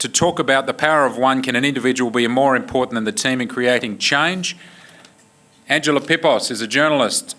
To talk about the power of one, can an individual be more important than the team in creating change? Angela PIPPOS is a journalist,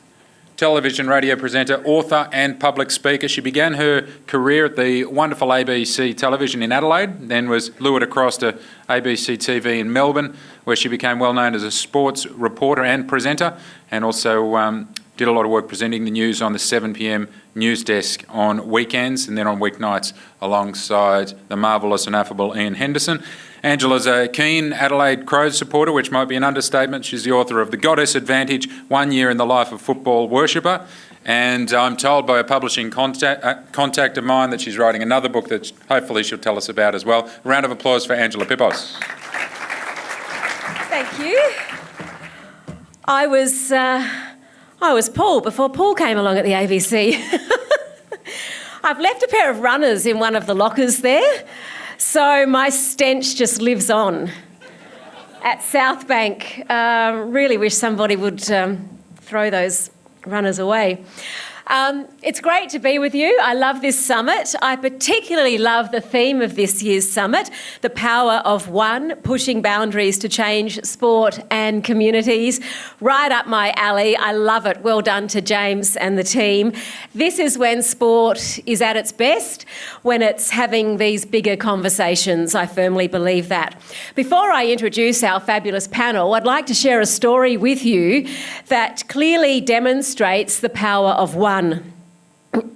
television radio presenter, author and public speaker. She began her career at the wonderful ABC television in Adelaide, then was lured across to ABC TV in Melbourne, where she became well known as a sports reporter and presenter, and also did a lot of work presenting the news on the 7 p.m. news desk on weekends and then on weeknights alongside the marvellous and affable Ian Henderson. Angela's a keen Adelaide Crows supporter, which might be an understatement. She's the author of The Goddess Advantage, 1 Year in the Life of Football Worshipper. And I'm told by a publishing contact of mine that she's writing another book that hopefully she'll tell us about as well. A round of applause for Angela PIPPOS. Thank you. I was Paul before Paul came along at the ABC. I've left a pair of runners in one of the lockers there, so my stench just lives on at South Bank. Really wish somebody would throw those runners away. It's great to be with you. I love this summit. I particularly love the theme of this year's summit, the power of one, pushing boundaries to change sport and communities. Right up my alley. I love it. Well done to James and the team. This is when sport is at its best, when it's having these bigger conversations. I firmly believe that. Before I introduce our fabulous panel, I'd like to share a story with you that clearly demonstrates the power of one.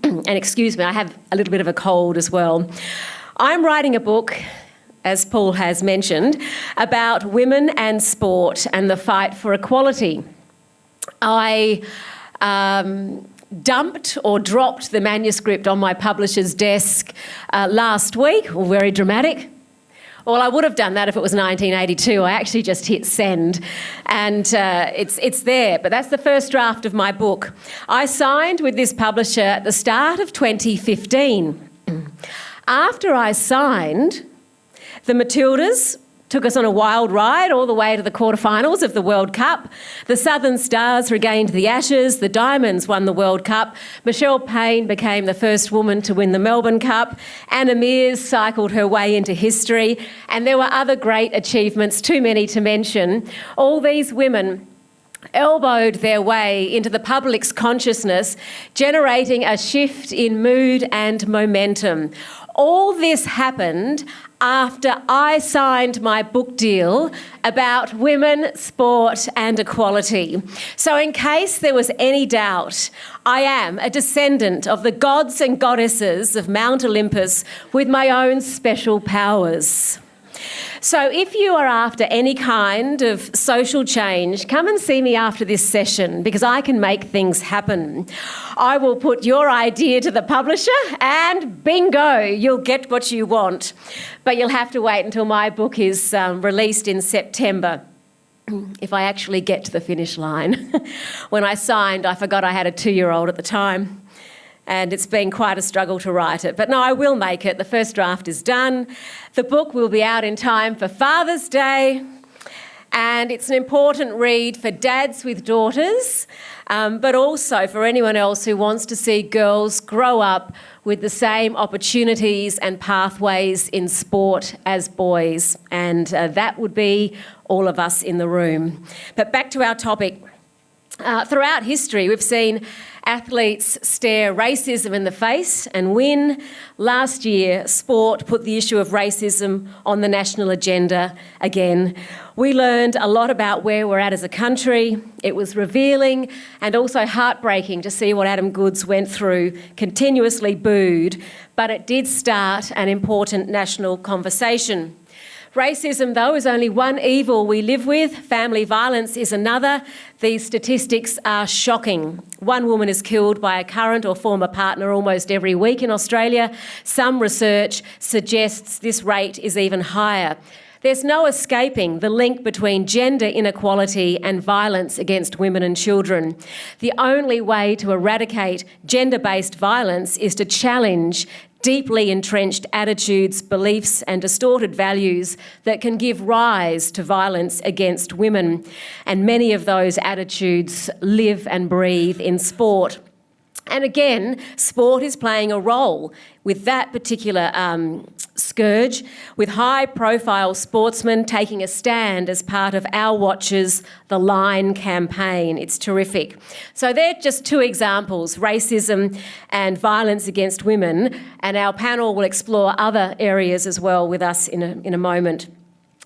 And excuse me, I have a little bit of a cold as well. I'm writing a book, as Paul has mentioned, about women and sport and the fight for equality. I dumped or dropped the manuscript on my publisher's desk last week, very dramatic. Well, I would have done that if it was 1982. I actually just hit send and it's there. But that's the first draft of my book. I signed with this publisher at the start of 2015. After I signed, the Matildas took us on a wild ride all the way to the quarterfinals of the World Cup. The Southern Stars regained the Ashes. The Diamonds won the World Cup. Michelle Payne became the first woman to win the Melbourne Cup. Anna Mears cycled her way into history. And there were other great achievements, too many to mention. All these women elbowed their way into the public's consciousness, generating a shift in mood and momentum. All this happened after I signed my book deal about women, sport and equality. So in case there was any doubt, I am a descendant of the gods and goddesses of Mount Olympus with my own special powers. So if you are after any kind of social change, come and see me after this session because I can make things happen. I will put your idea to the publisher and bingo, you'll get what you want. But you'll have to wait until my book is released in September. If I actually get to the finish line. When I signed, I forgot I had a 2-year-old at the time. And it's been quite a struggle to write it. But no, I will make it. The first draft is done. The book will be out in time for Father's Day. And it's an important read for dads with daughters, but also for anyone else who wants to see girls grow up with the same opportunities and pathways in sport as boys. And that would be all of us in the room. But back to our topic. Throughout history, we've seen athletes stare racism in the face and win. Last year, sport put the issue of racism on the national agenda again. We learned a lot about where we're at as a country. It was revealing and also heartbreaking to see what Adam Goodes went through, continuously booed, but it did start an important national conversation. Racism, though, is only one evil we live with. Family violence is another. These statistics are shocking. One woman is killed by a current or former partner almost every week in Australia. Some research suggests this rate is even higher. There's no escaping the link between gender inequality and violence against women and children. The only way to eradicate gender-based violence is to challenge deeply entrenched attitudes, beliefs and distorted values that can give rise to violence against women. And many of those attitudes live and breathe in sport. And again, sport is playing a role with that particular scourge, with high-profile sportsmen taking a stand as part of Our Watch's The Line campaign. It's terrific. So they're just two examples, racism and violence against women, and our panel will explore other areas as well with us in a moment.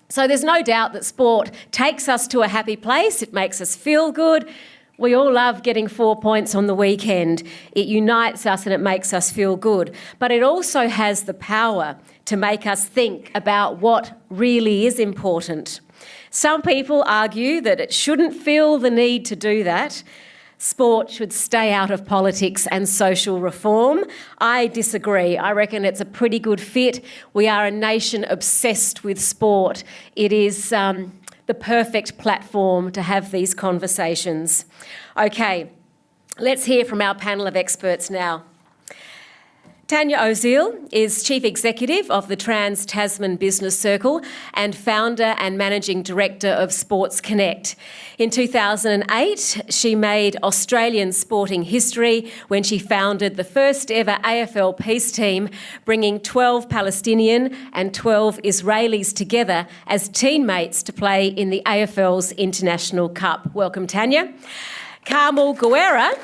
So there's no doubt that sport takes us to a happy place. It makes us feel good. We all love getting 4 points on the weekend. It unites us and it makes us feel good. But it also has the power to make us think about what really is important. Some people argue that it shouldn't feel the need to do that. Sport should stay out of politics and social reform. I disagree. I reckon it's a pretty good fit. We are a nation obsessed with sport. It is the perfect platform to have these conversations. Okay, let's hear from our panel of experts now. TANYA OZIEL is Chief Executive of the Trans-Tasman Business Circle and Founder and Managing Director of SportsConnect. In 2008, she made Australian sporting history when she founded the first ever AFL peace team, bringing 12 Palestinian and 12 Israelis together as teammates to play in the AFL's International Cup. Welcome, TANYA. CARMEL GUERRA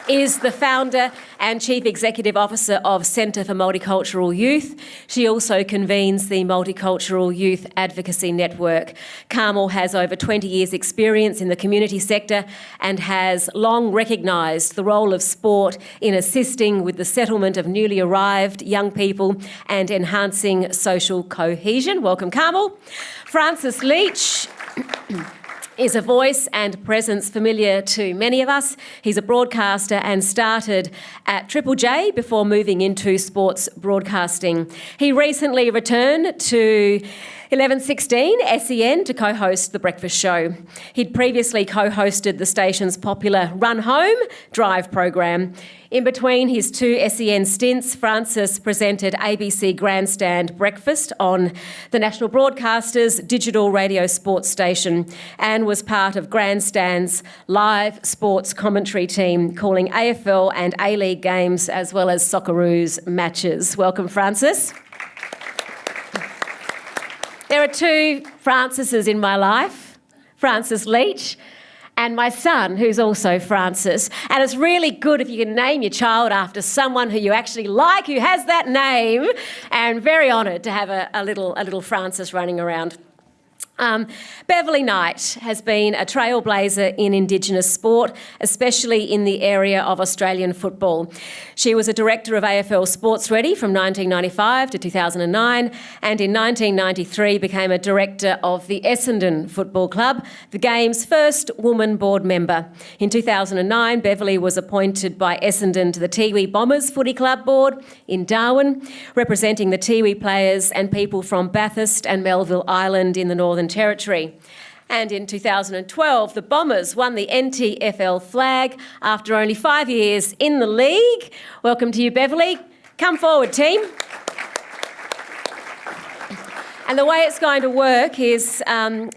is the founder and Chief Executive Officer of Centre for Multicultural Youth. She also convenes the Multicultural Youth Advocacy Network. CARMEL has over 20 years' experience in the community sector and has long recognised the role of sport in assisting with the settlement of newly arrived young people and enhancing social cohesion. Welcome, CARMEL. Francis LEACH is a voice and presence familiar to many of us. He's a broadcaster and started at Triple J before moving into sports broadcasting. He recently returned to 1116 SEN to co-host The Breakfast Show. He'd previously co-hosted the station's popular Run Home Drive program. In between his two SEN stints, Francis presented ABC Grandstand Breakfast on the national broadcaster's digital radio sports station and was part of Grandstand's live sports commentary team, calling AFL and A-League games as well as Socceroos matches. Welcome, Francis. There are two Francises in my life, Francis LEACH and my son, who's also Francis. And it's really good if you can name your child after someone who you actually like, who has that name, and very honoured to have a little Francis running around. Beverley Knight has been a trailblazer in Indigenous sport, especially in the area of Australian football. She was a director of AFL Sports Ready from 1995 to 2009, and in 1993 became a director of the Essendon Football Club, the game's first woman board member. In 2009, Beverley was appointed by Essendon to the Tiwi Bombers Footy Club board in Darwin, representing the Tiwi players and people from Bathurst and Melville Island in the Northern Territory. And in 2012, the Bombers won the NTFL flag after only 5 years in the league. Welcome to you, Beverley. Come forward, team. And the way it's going to work is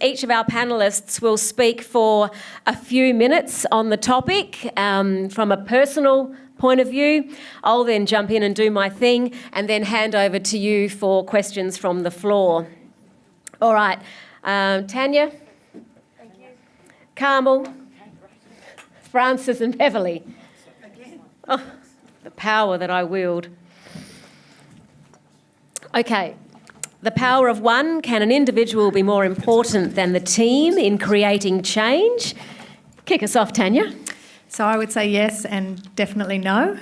each of our panellists will speak for a few minutes on the topic from a personal point of view. I'll then jump in and do my thing and then hand over to you for questions from the floor. All right. TANYA, thank you. CARMEL, Francis and Beverley. Oh, the power that I wield. Okay, the power of one. Can an individual be more important than the team in creating change? Kick us off, TANYA. So I would say yes and definitely no,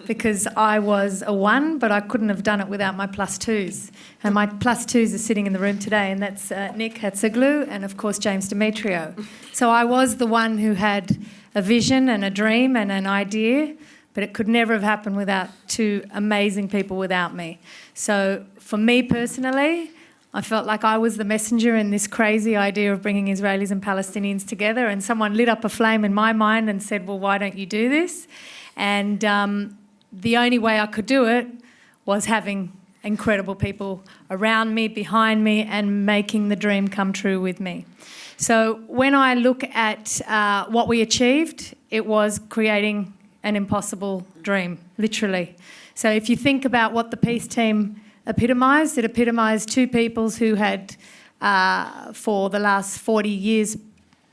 because I was a one, but I couldn't have done it without my plus twos. And my plus twos are sitting in the room today, and that's Nick Hatziglu and, of course, James Demetrio. So I was the one who had a vision and a dream and an idea, but it could never have happened without two amazing people without me. So for me personally, I felt like I was the messenger in this crazy idea of bringing Israelis and Palestinians together, and someone lit up a flame in my mind and said, well, why don't you do this? And the only way I could do it was having incredible people around me, behind me, and making the dream come true with me. So when I look at what we achieved, it was creating an impossible dream, literally. So if you think about what the peace team epitomised, it epitomised two peoples who had, for the last 40 years,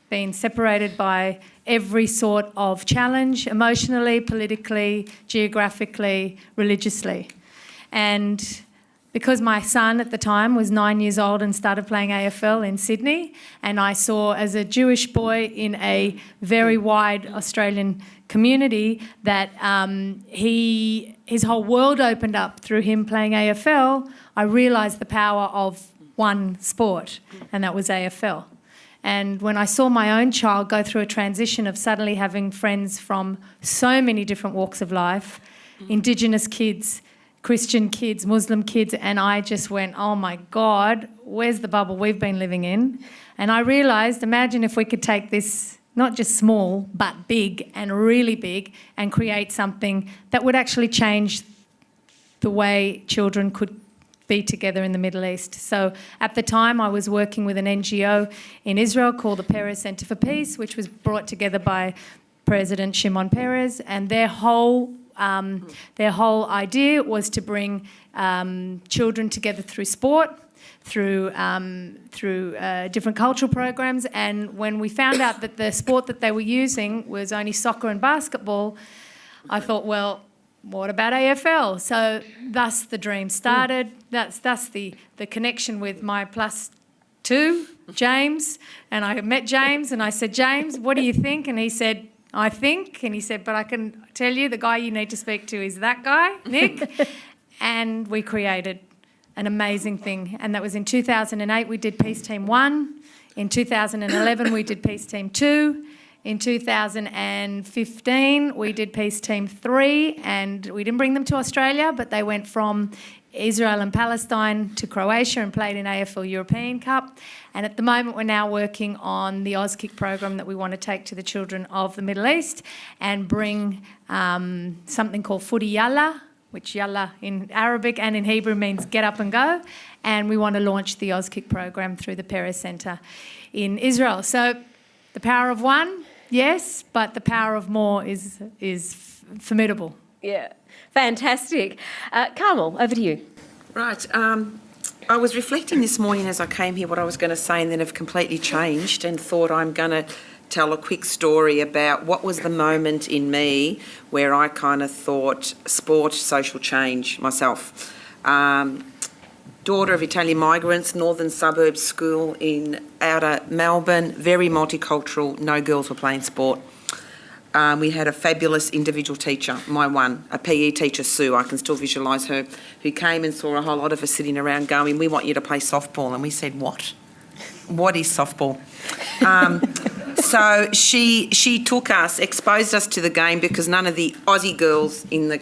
been separated by every sort of challenge, emotionally, politically, geographically, religiously. And because my son at the time was 9 years old and started playing AFL in Sydney, and I saw as a Jewish boy in a very wide Australian community that his whole world opened up through him playing AFL, I realised the power of one sport, and that was AFL. And when I saw my own child go through a transition of suddenly having friends from so many different walks of life, Indigenous kids, Christian kids, Muslim kids, and I just went, oh my God, where's the bubble we've been living in? And I realised, imagine if we could take this, not just small, but big and really big, and create something that would actually change the way children could be together in the Middle East. So at the time I was working with an NGO in Israel called the Peres Center for Peace, which was brought together by President Shimon Peres, and their whole idea was to bring children together through sport, through different cultural programs. And when we found out that the sport that they were using was only soccer and basketball, I thought, well, what about AFL? So thus the dream started. That's the connection with my +2, James. And I met James and I said, James, what do you think? And he said, I think. And he said, but I can tell you the guy you need to speak to is that guy, Nick. And we created an amazing thing. And that was in 2008 we did Peace Team 1. In 2011 we did Peace Team 2. In 2015, we did Peace Team 3, and we didn't bring them to Australia, but they went from Israel and Palestine to Croatia and played in AFL European Cup. And at the moment, we're now working on the AusKick program that we want to take to the children of the Middle East and bring something called Footy Yalla, which Yalla in Arabic and in Hebrew means get up and go. And we want to launch the AusKick program through the Peres Center in Israel. So the power of one, yes, but the power of more is formidable. Yeah, fantastic. Carmel, over to you. Right. I was reflecting this morning as I came here what I was going to say, and then have completely changed and thought I'm going to tell a quick story about what was the moment in me where I kind of thought sport, social change myself. Daughter of Italian migrants, northern suburbs school in outer Melbourne, very multicultural, no girls were playing sport. We had a fabulous individual teacher, my one, a PE teacher, Sue, I can still visualise her, who came and saw a whole lot of us sitting around going, we want you to play softball. And we said, what? What is softball? So she took us, exposed us to the game because none of the Aussie girls in the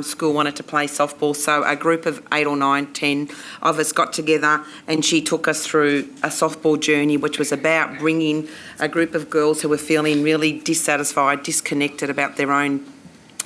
school wanted to play softball, so a group of 8 or 9, 10 of us got together and she took us through a softball journey which was about bringing a group of girls who were feeling really dissatisfied, disconnected about their own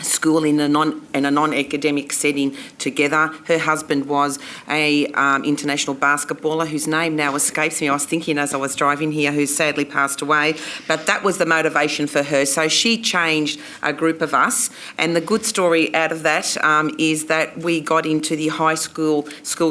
school in a non-academic setting together. Her husband was a international basketballer whose name now escapes me. I was thinking as I was driving here, who sadly passed away, but that was the motivation for her. So she changed a group of us, and the good story out of that is that we got into the high school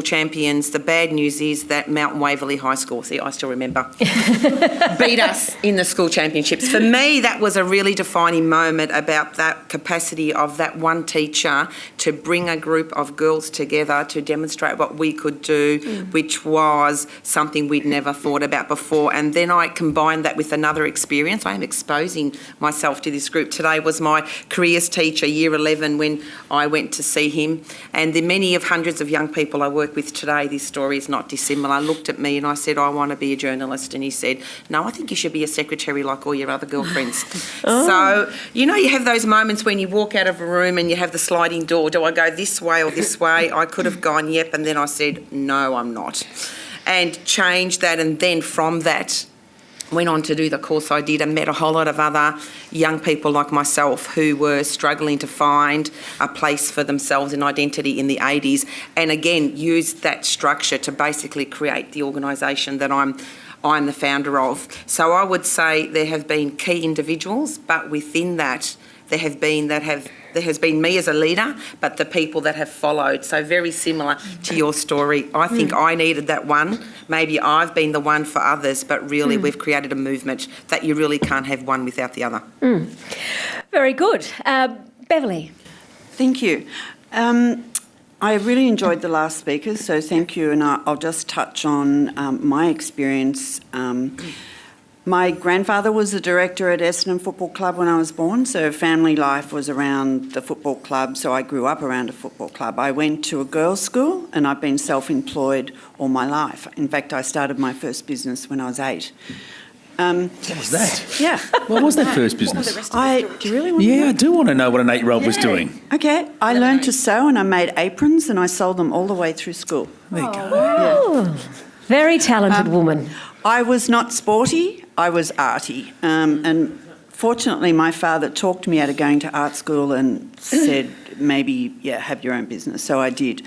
champions. The bad news is that Mount Waverley High School, see, I still remember, beat us in the school championships. For me, that was a really defining moment about that capacity of that one teacher to bring a group of girls together to demonstrate what we could do, which was something we'd never thought about before. And then I combined that with another experience. I am exposing myself to this group. Today was my careers teacher, year 11, when I went to see him. And the many of hundreds of young people I work with today, this story is not dissimilar, looked at me and I said, I want to be a journalist. And he said, no, I think you should be a secretary like all your other girlfriends. So, you know, you have those moments when you walk out of a room and you have the sliding door. Do I go this way or this way? I could have gone, yep, and then I said, no, I'm not. And changed that, and then from that went on to do the course I did and met a whole lot of other young people like myself who were struggling to find a place for themselves and identity in the 80s, and again used that structure to basically create the organisation that I'm the founder of. So I would say there have been key individuals, but within that there has been me as a leader, but the people that have followed. So very similar to your story. I think I needed that one. Maybe I've been the one for others, but really we've created a movement that you really can't have one without the other. Very good. Beverly. Thank you. I really enjoyed the last speakers, so thank you. And I'll just touch on my experience. My grandfather was the director at Essendon Football Club when I was born, so family life was around the football club, so I grew up around a football club. I went to a girls' school and I've been self-employed all my life. In fact, I started my first business when I was 8. What was that? Yeah. What was that first business? Do you really want to know? Yeah, I do want to know what an 8-year-old was doing. Okay, I learned to sew and I made aprons and I sold them all the way through school. There you go. Oh, very talented woman. I was not sporty, I was arty. And fortunately, my father talked me out of going to art school and said, maybe, have your own business. So I did.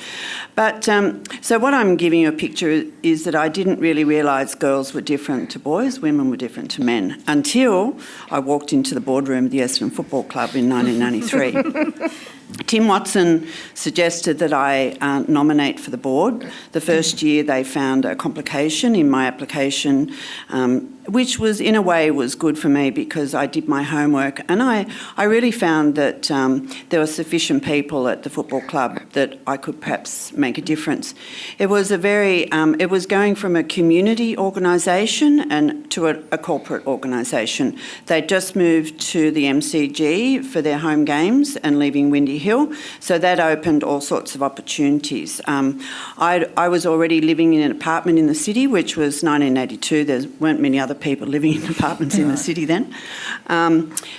But so what I'm giving you a picture is that I didn't really realise girls were different to boys, women were different to men, until I walked into the boardroom of the Essendon Football Club in 1993. Tim Watson suggested that I nominate for the board. The first year they found a complication in my application, which was, in a way, was good for me because I did my homework and I really found that there were sufficient people at the football club that I could perhaps make a difference. It was it was going from a community organisation and to a corporate organisation. They'd just moved to the MCG for their home games and leaving Windy Hill, so that opened all sorts of opportunities. I was already living in an apartment in the city, which was 1982. There weren't many other people living in apartments in the city then.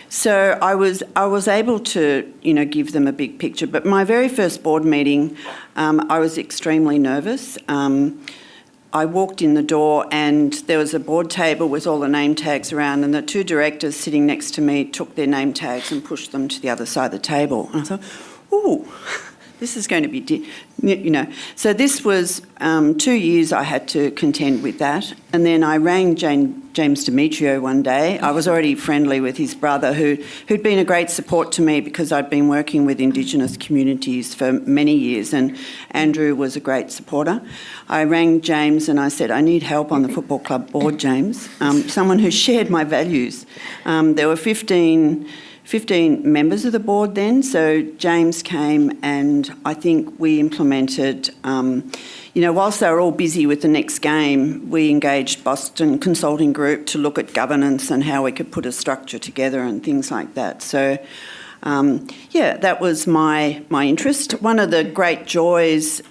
So I was able to, give them a big picture. But my very first board meeting, I was extremely nervous. I walked in the door and there was a board table with all the name tags around, and the 2 directors sitting next to me took their name tags and pushed them to the other side of the table. And I thought, ooh, this is going to be, So this was 2 years I had to contend with that. And then I rang James Demetrio one day. I was already friendly with his brother who'd been a great support to me because I'd been working with Indigenous communities for many years, and Andrew was a great supporter. I rang James and I said, I need help on the football club board, James. Someone who shared my values. There were 15 members of the board then, so James came and I think we implemented, whilst they were all busy with the next game, we engaged Boston Consulting Group to look at governance and how we could put a structure together and things like that. So, that was my interest. One of the great joys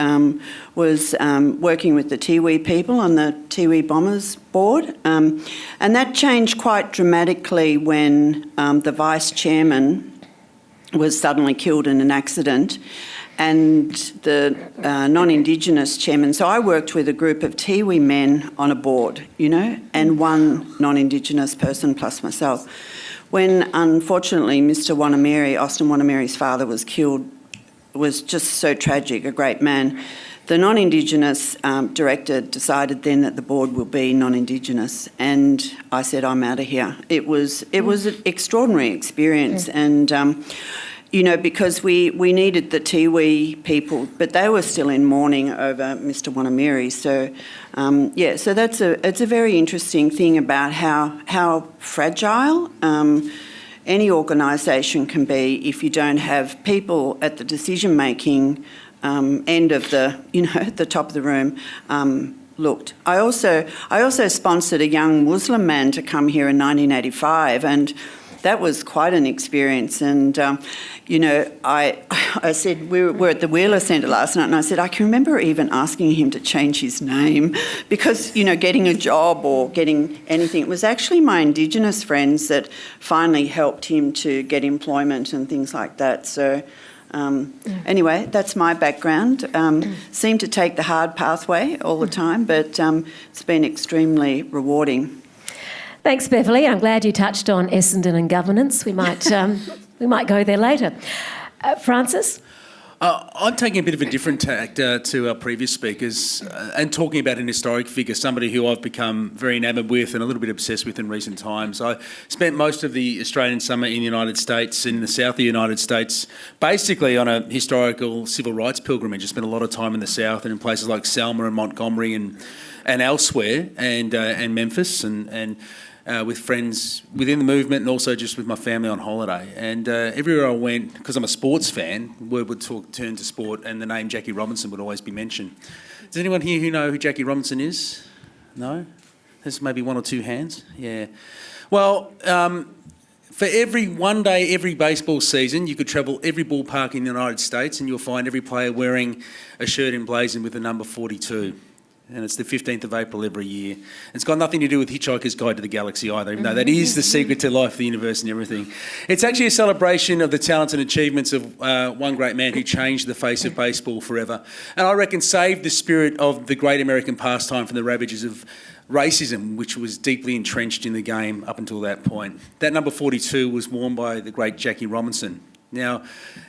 was working with the Tiwi people on the Tiwi Bombers board, and that changed quite dramatically when the vice chairman was suddenly killed in an accident, and the non-Indigenous chairman. So I worked with a group of Tiwi men on a board, and one non-Indigenous person plus myself. When, unfortunately, Mr. Austin Wanamary's father was killed, it was just so tragic, a great man. The non-Indigenous director decided then that the board will be non-Indigenous, and I said, I'm out of here. It was an extraordinary experience, and because we needed the Tiwi people, but they were still in mourning over Mr. Wanamere. So, so it's a very interesting thing about how fragile any organisation can be if you don't have people at the decision-making end of the top of the room looked. I also sponsored a young Muslim man to come here in 1985, and that was quite an experience. And, I said, we were at the Wheeler Centre last night, and I said, I can remember even asking him to change his name because, getting a job or getting anything. It was actually my Indigenous friends that finally helped him to get employment and things like that. So, anyway, that's my background. Seemed to take the hard pathway all the time, but it's been extremely rewarding. Thanks, Beverly. I'm glad you touched on Essendon and governance. We might go there later. Francis? I'm taking a bit of a different tack to our previous speakers and talking about an historic figure, somebody who I've become very enamoured with and a little bit obsessed with in recent times. I spent most of the Australian summer in the United States, in the south of the United States, basically on a historical civil rights pilgrimage. I spent a lot of time in the south and in places like Selma and Montgomery and elsewhere, and Memphis, and with friends within the movement and also just with my family on holiday. And everywhere I went, because I'm a sports fan, word would turn to sport and the name Jackie Robinson would always be mentioned. Does anyone here who know who Jackie Robinson is? No? There's maybe one or two hands? Yeah. Well, for one day, every baseball season, you could travel every ballpark in the United States and you'll find every player wearing a shirt emblazoned with the number 42. And it's the 15th of April every year. It's got nothing to do with Hitchhiker's Guide to the Galaxy either, even though that is the secret to life, the universe and everything. It's actually a celebration of the talents and achievements of one great man who changed the face of baseball forever. And I reckon saved the spirit of the great American pastime from the ravages of racism, which was deeply entrenched in the game up until that point. That number 42 was worn by the great Jackie Robinson. Now,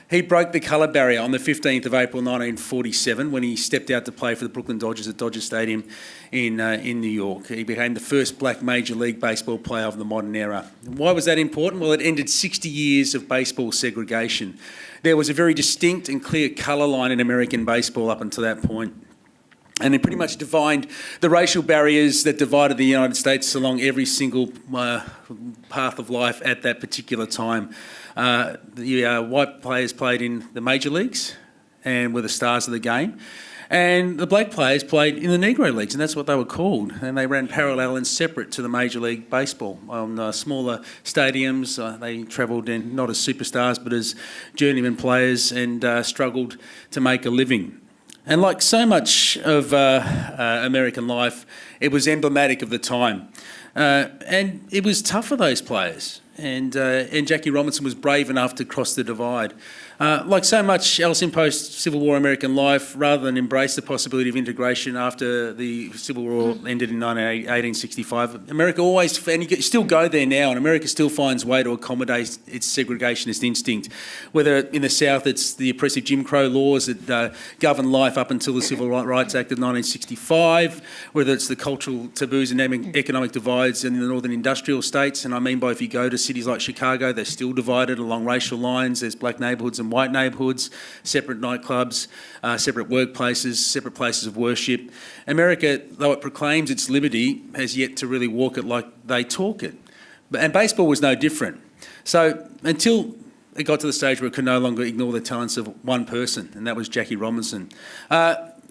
he broke the colour barrier on the 15th of April 1947 when he stepped out to play for the Brooklyn Dodgers at Dodger Stadium in New York. He became the first black Major League Baseball player of the modern era. Why was that important? Well, it ended 60 years of baseball segregation. There was a very distinct and clear colour line in American baseball up until that point. And it pretty much defined the racial barriers that divided the United States along every single path of life at that particular time. The white players played in the major leagues and were the stars of the game. And the black players played in the Negro Leagues, and that's what they were called. And they ran parallel and separate to the Major League Baseball. On smaller stadiums, they travelled in not as superstars but as journeyman players and struggled to make a living. And like so much of American life, it was emblematic of the time. And it was tough for those players. And Jackie Robinson was brave enough to cross the divide. Like so much else in post-Civil War American life, rather than embrace the possibility of integration after the Civil War ended in 1865, America always, and you still go there now, and America still finds a way to accommodate its segregationist instinct. Whether in the South it's the oppressive Jim Crow laws that govern life up until the Civil Rights Act of 1965, whether it's the cultural taboos and economic divides in the northern industrial states, and I mean by if you go to cities like Chicago, they're still divided along racial lines. There's black neighbourhoods and white neighbourhoods, separate nightclubs, separate workplaces, separate places of worship. America, though it proclaims its liberty, has yet to really walk it like they talk it. And baseball was no different. So until it got to the stage where it could no longer ignore the talents of one person, and that was Jackie Robinson.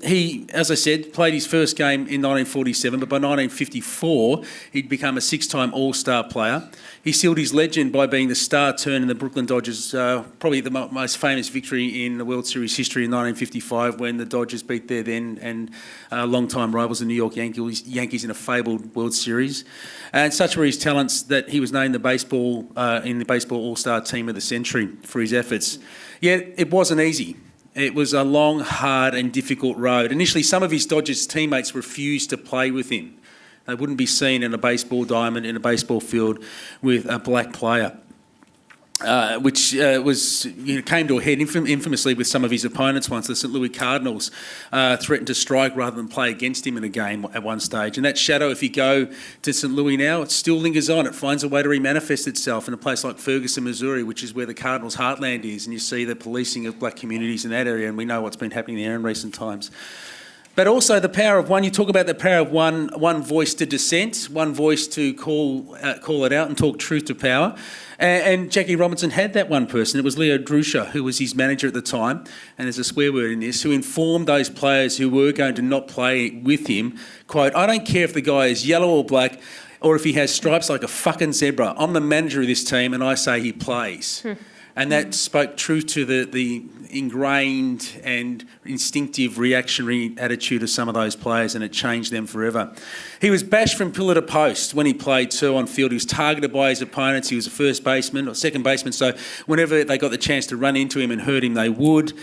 He, as I said, played his first game in 1947, but by 1954, he'd become a six-time All-Star player. He sealed his legend by being the star turn in the Brooklyn Dodgers, probably the most famous victory in the World Series history in 1955 when the Dodgers beat their then and long-time rivals, the New York Yankees in a fabled World Series. And such were his talents that he was named in the Baseball All-Star Team of the Century for his efforts. Yet it wasn't easy. It was a long, hard and difficult road. Initially, some of his Dodgers teammates refused to play with him. They wouldn't be seen in a baseball diamond, in a baseball field with a black player, which came to a head infamously with some of his opponents once. The St. Louis Cardinals threatened to strike rather than play against him in a game at one stage. And that shadow, if you go to St. Louis now, it still lingers on. It finds a way to remanifest itself in a place like Ferguson, Missouri, which is where the Cardinals' heartland is. And you see the policing of black communities in that area, and we know what's been happening there in recent times. But also the power of one, you talk about the power of one voice to dissent, one voice to call it out and talk truth to power. And Jackie Robinson had that one person. It was Leo Drusha, who was his manager at the time, and there's a swear word in this, who informed those players who were going to not play with him, quote, "I don't care if the guy is yellow or black or if he has stripes like a fucking zebra. I'm the manager of this team and I say he plays." And that spoke truth to the ingrained and instinctive reactionary attitude of some of those players, and it changed them forever. He was bashed from pillar to post when he played too on field. He was targeted by his opponents. He was a first baseman or second baseman, so whenever they got the chance to run into him and hurt him, they would.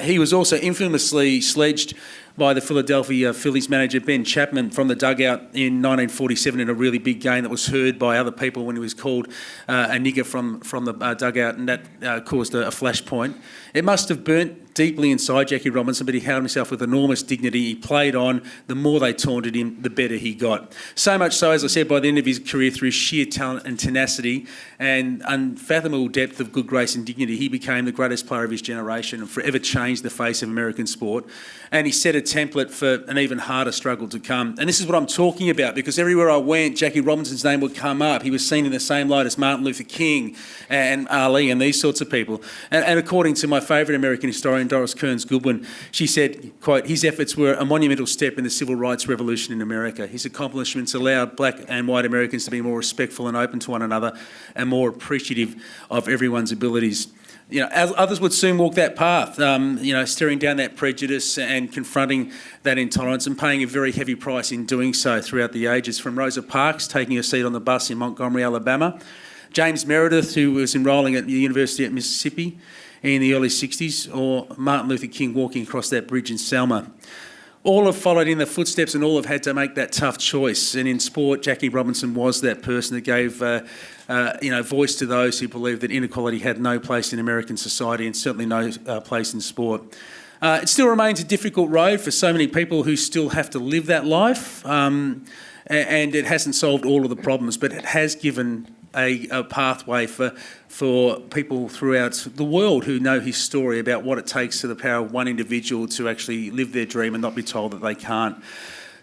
He was also infamously sledged by the Philadelphia Phillies manager Ben Chapman from the dugout in 1947 in a really big game that was heard by other people when he was called a nigger from the dugout, and that caused a flashpoint. It must have burnt deeply inside Jackie Robinson, but he held himself with enormous dignity. He played on. The more they taunted him, the better he got. So much so, as I said, by the end of his career, through sheer talent and tenacity and unfathomable depth of good grace and dignity, he became the greatest player of his generation and forever changed the face of American sport. And he set a template for an even harder struggle to come. And this is what I'm talking about, because everywhere I went, Jackie Robinson's name would come up. He was seen in the same light as Martin Luther King and Ali and these sorts of people. And according to my favourite American historian, Doris Kearns Goodwin, she said, quote, his efforts were a monumental step in the civil rights revolution in America. His accomplishments allowed black and white Americans to be more respectful and open to one another and more appreciative of everyone's abilities. You know, others would soon walk that path, staring down that prejudice and confronting that intolerance and paying a very heavy price in doing so throughout the ages, from Rosa Parks taking a seat on the bus in Montgomery, Alabama, James Meredith, who was enrolling at the University of Mississippi in the early 60s, or Martin Luther King walking across that bridge in Selma. All have followed in the footsteps and all have had to make that tough choice. And in sport, Jackie Robinson was that person that gave voice to those who believed that inequality had no place in American society and certainly no place in sport. It still remains a difficult road for so many people who still have to live that life, and it hasn't solved all of the problems, but it has given a pathway for people throughout the world who know his story about what it takes to the power of one individual to actually live their dream and not be told that they can't.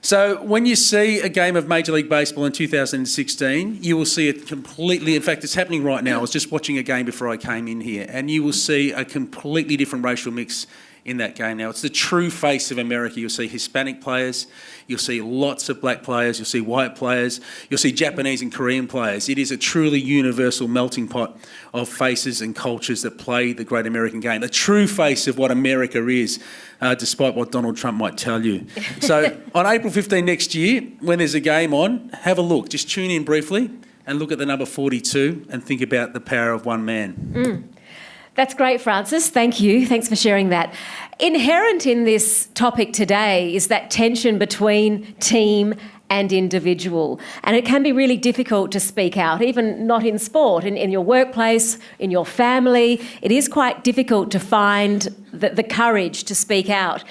So when you see a game of Major League Baseball in 2016, you will see it completely, in fact, it's happening right now. I was just watching a game before I came in here, and you will see a completely different racial mix in that game now. It's the true face of America. You'll see Hispanic players, you'll see lots of black players, you'll see white players, you'll see Japanese and Korean players. It is a truly universal melting pot of faces and cultures that play the great American game. The true face of what America is, despite what Donald Trump might tell you. So on April 15 next year, when there's a game on, have a look. Just tune in briefly and look at the number 42 and think about the power of one man. That's great, Francis. Thank you. Thanks for sharing that. Inherent in this topic today is that tension between team and individual. And it can be really difficult to speak out, even not in sport, in your workplace, in your family. It is quite difficult to find the courage to speak out.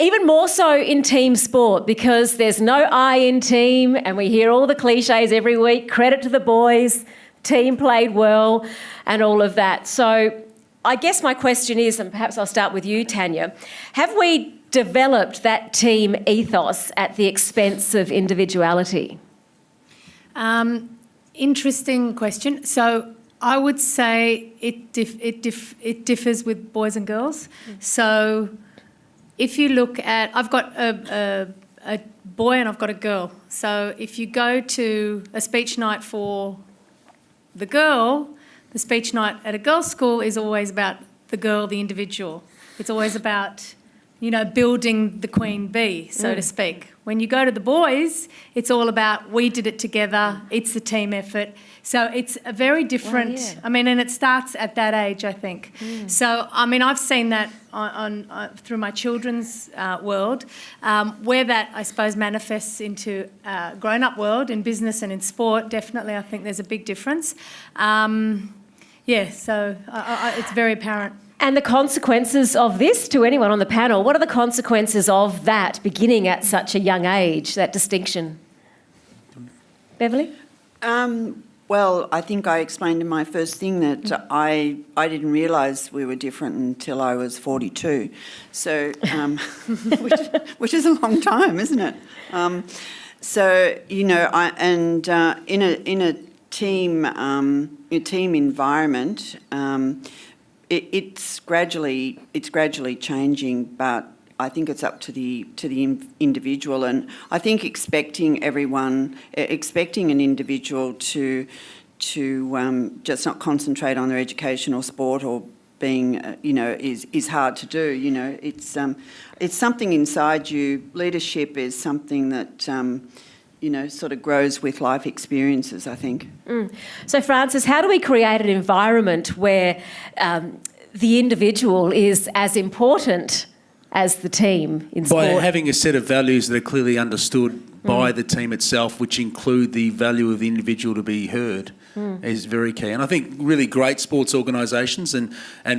Even more so in team sport, because there's no I in team, and we hear all the cliches every week, credit to the boys, team played well, and all of that. So I guess my question is, and perhaps I'll start with you, Tanya, have we developed that team ethos at the expense of individuality? Interesting question. So I would say it differs with boys and girls. So if you look at, I've got a boy and I've got a girl. So if you go to a speech night for the girl, the speech night at a girls' school is always about the girl, the individual. It's always about, building the queen bee, so to speak. When you go to the boys, it's all about we did it together, it's the team effort. So it's a very different, and it starts at that age, I think. So, I've seen that on through my children's world, where that, I suppose, manifests into grown-up world, in business and in sport. Definitely, I think there's a big difference. So it's very apparent. And the consequences of this, to anyone on the panel, what are the consequences of that beginning at such a young age, that distinction? Beverly? Well, I think I explained in my first thing that I didn't realise we were different until I was 42, so which is a long time, isn't it? In a team environment, it's gradually changing, but I think it's up to the individual, and I think expecting an individual to just not concentrate on their education or sport or being is hard to do. It's something inside you. Leadership is something that sort of grows with life experiences, I think. So, Francis, how do we create an environment where the individual is as important as the team in By sport. having a set of values that are clearly understood by the team itself, which include the value of the individual to be heard, is very key. And I think really great sports organisations and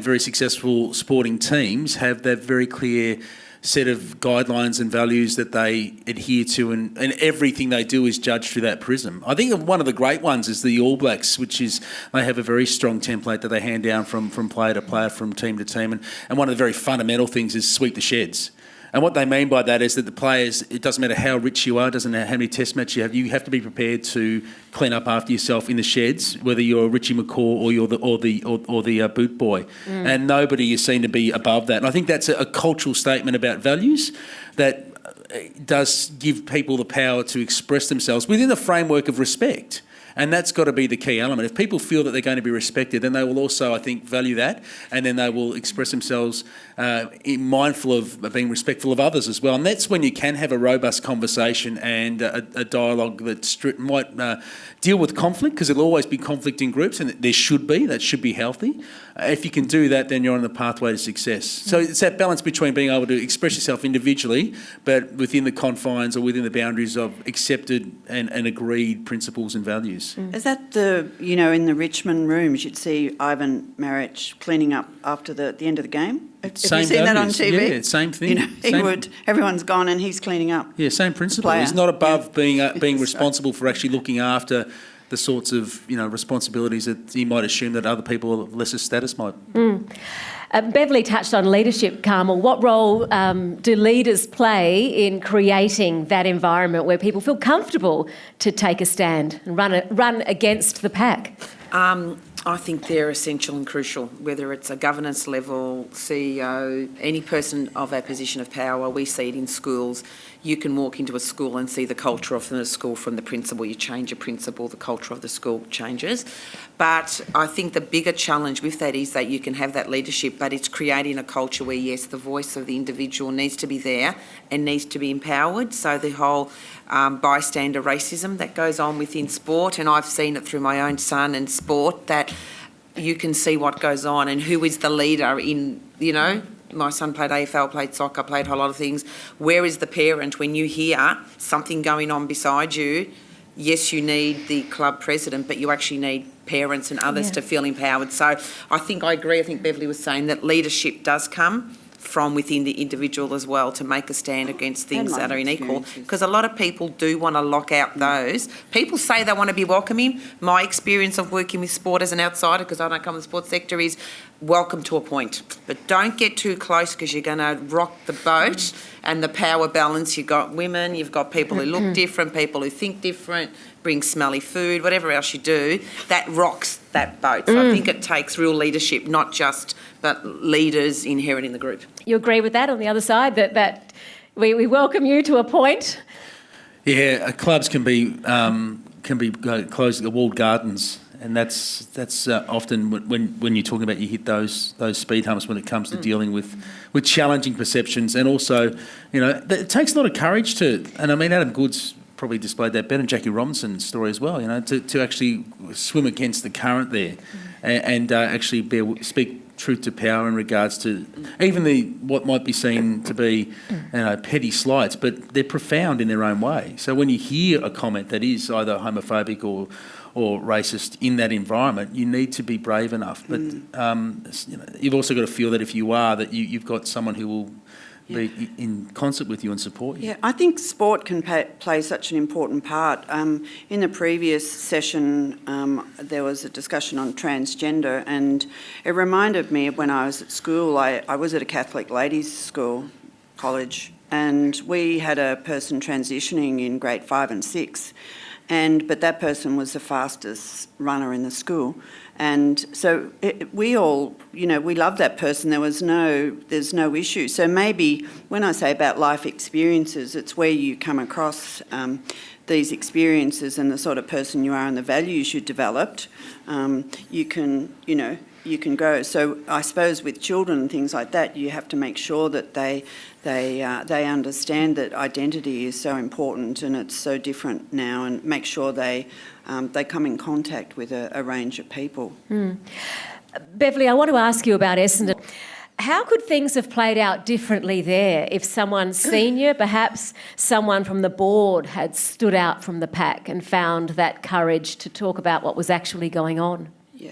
very successful sporting teams have that very clear set of guidelines and values that they adhere to, and everything they do is judged through that prism. I think one of the great ones is the All Blacks, which is they have a very strong template that they hand down from player to player, from team to team, and one of the very fundamental things is sweep the sheds. And what they mean by that is that the players, it doesn't matter how rich you are, it doesn't matter how many test matches you have to be prepared to clean up after yourself in the sheds, whether you're Richie McCaw or you're the boot boy. And nobody is seen to be above that. And I think that's a cultural statement about values that does give people the power to express themselves within the framework of respect. And that's got to be the key element. If people feel that they're going to be respected, then they will also, I think, value that, and then they will express themselves mindful of being respectful of others as well. And that's when you can have a robust conversation and a dialogue that might deal with conflict, because there'll always be conflict in groups, and there should be. That should be healthy. If you can do that, then you're on the pathway to success. So it's that balance between being able to express yourself individually, but within the confines or within the boundaries of accepted and agreed principles and values. Is that in the Richmond rooms, you'd see Ivan Maric cleaning up after the end of the game? Have you seen that on TV? Yeah, same thing. Everyone's gone and he's cleaning up. Yeah, same principle. He's not above being responsible for actually looking after the sorts of responsibilities that you might assume that other people of lesser status might. Beverly touched on leadership, Carmel. What role do leaders play in creating that environment where people feel comfortable to take a stand and run against the pack? I think they're essential and crucial, whether it's a governance level, CEO, any person of a position of power. We see it in schools. You can walk into a school and see the culture of the school from the principal. You change a principal, the culture of the school changes. But I think the bigger challenge with that is that you can have that leadership, but it's creating a culture where, yes, the voice of the individual needs to be there and needs to be empowered. So the whole bystander racism that goes on within sport, and I've seen it through my own son and sport, that you can see what goes on and who is the leader in, my son played AFL, played soccer, played a whole lot of things. Where is the parent when you hear something going on beside you? Yes, you need the club president, but you actually need parents and others to feel empowered. So I think I agree. I think Beverly was saying that leadership does come from within the individual as well to make a stand against things that are unequal. Because a lot of people do want to lock out those. People say they want to be welcoming. My experience of working with sport as an outsider, because I don't come from the sports sector, is welcome to a point. But don't get too close, because you're going to rock the boat and the power balance. You've got women, you've got people who look different, people who think different, bring smelly food, whatever else you do, that rocks that boat. So I think it takes real leadership, not just but leaders inherent in the group. You agree with that on the other side, that we welcome you to a point? Yeah, clubs can be closed, the walled gardens, and that's often when you're talking about, you hit those speed humps when it comes to dealing with challenging perceptions. And also, it takes a lot of courage to, and I mean, Adam Goods probably displayed that better, and Jackie Robinson's story as well, to actually swim against the current there and actually speak truth to power in regards to even what might be seen to be petty slights, but they're profound in their own way. So when you hear a comment that is either homophobic or racist in that environment, you need to be brave enough. But you've also got to feel that if you are, that you've got someone who will be in concert with you and support you. Yeah, I think sport can play such an important part. In the previous session, there was a discussion on transgender, and it reminded me of when I was at school. I was at a Catholic ladies' college, and we had a person transitioning in grade 5 and 6, but that person was the fastest runner in the school. And so we all, we love that person. There's no issue. So maybe when I say about life experiences, it's where you come across these experiences and the sort of person you are and the values you developed. You can go. So I suppose with children and things like that, you have to make sure that they understand that identity is so important and it's so different now, and make sure they come in contact with a range of people. Beverly, I want to ask you about Essendon. How could things have played out differently there if someone senior, perhaps someone from the board, had stood out from the pack and found that courage to talk about what was actually going on? Yeah.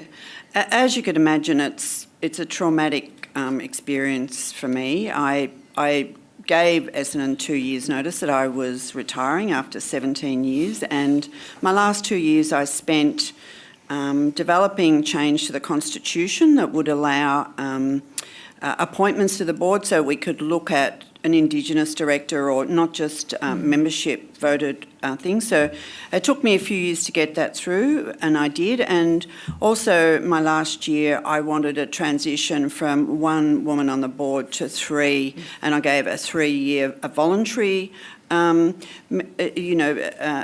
As you could imagine, it's a traumatic experience for me. I gave Essendon 2 years' notice that I was retiring after 17 years, and my last 2 years I spent developing change to the Constitution that would allow appointments to the board so we could look at an Indigenous director or not just membership voted things. So it took me a few years to get that through, and I did. And also my last year I wanted a transition from one woman on the board to three, and I gave a 3-year voluntary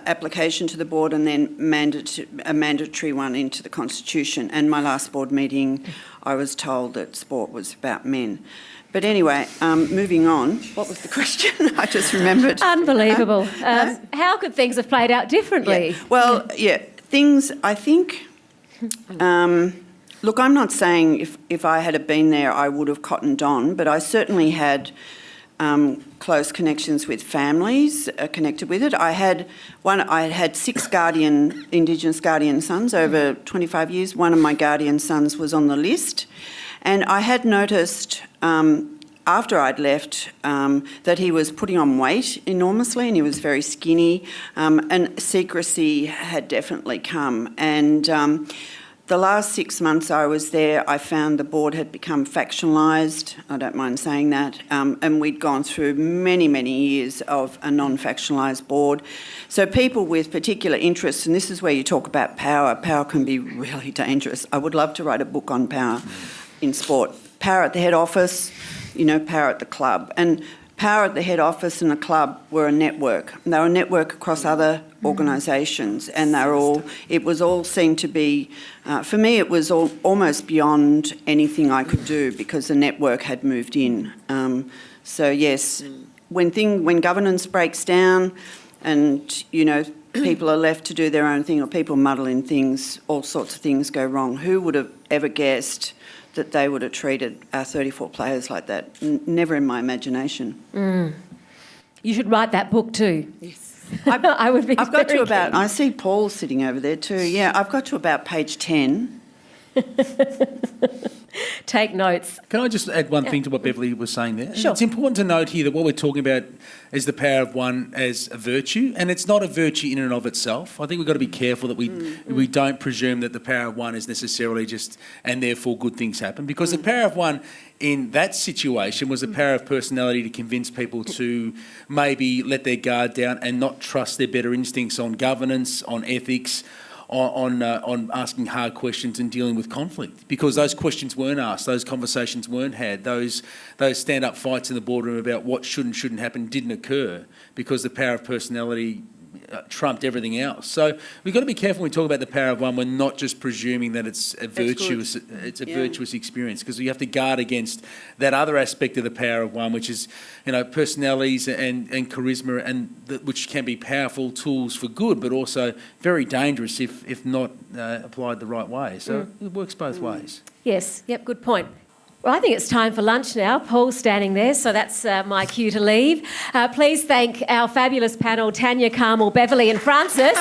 application to the board and then a mandatory one into the Constitution. And my last board meeting, I was told that sport was about men. But anyway, moving on. What was the question? I just remembered. Unbelievable. How could things have played out differently? Yeah. Well, things, I think... look, I'm not saying if I had been there I would have cottoned on, but I certainly had close connections with families connected with it. I had 6 Indigenous guardian sons over 25 years. One of my guardian sons was on the list. And I had noticed after I'd left that he was putting on weight enormously and he was very skinny, and secrecy had definitely come. And the last 6 months I was there, I found the board had become factionalised, I don't mind saying that, and we'd gone through many, many years of a non-factionalised board. So people with particular interests, and this is where you talk about power, power can be really dangerous. I would love to write a book on power in sport. Power at the head office, power at the club. And power at the head office and the club were a network. They were a network across other organisations, and it was all seemed to be, for me it was almost beyond anything I could do because the network had moved in. So yes, when governance breaks down and, people are left to do their own thing or people muddle in things, all sorts of things go wrong. Who would have ever guessed that they would have treated our 34 players like that? Never in my imagination. You should write that book too. Yes. I would be I've got to very about, keen. I see Paul sitting over there too. Yeah, I've got to about page 10. Take notes. Can I just add one thing to what Beverly was saying there? Sure. It's important to note here that what we're talking about is the power of one as a virtue, and it's not a virtue in and of itself. I think we've got to be careful that we don't presume that the power of one is necessarily just, and therefore good things happen, because the power of one in that situation was the power of personality to convince people to maybe let their guard down and not trust their better instincts on governance, on ethics, on asking hard questions and dealing with conflict, because those questions weren't asked, those conversations weren't had, those stand-up fights in the boardroom about what should and shouldn't happen didn't occur because the power of personality trumped everything else. So we've got to be careful when we talk about the power of one. We're not just presuming that it's a virtuous experience, because we have to guard against that other aspect of the power of one, which is personalities and charisma, and which can be powerful tools for good, but also very dangerous if not applied the right way. So it works both ways. Yes, yep, good point. Well, I think it's time for lunch now. Paul's standing there, so that's my cue to leave. Please thank our fabulous panel, Tanya, Carmel, Beverly and Francis.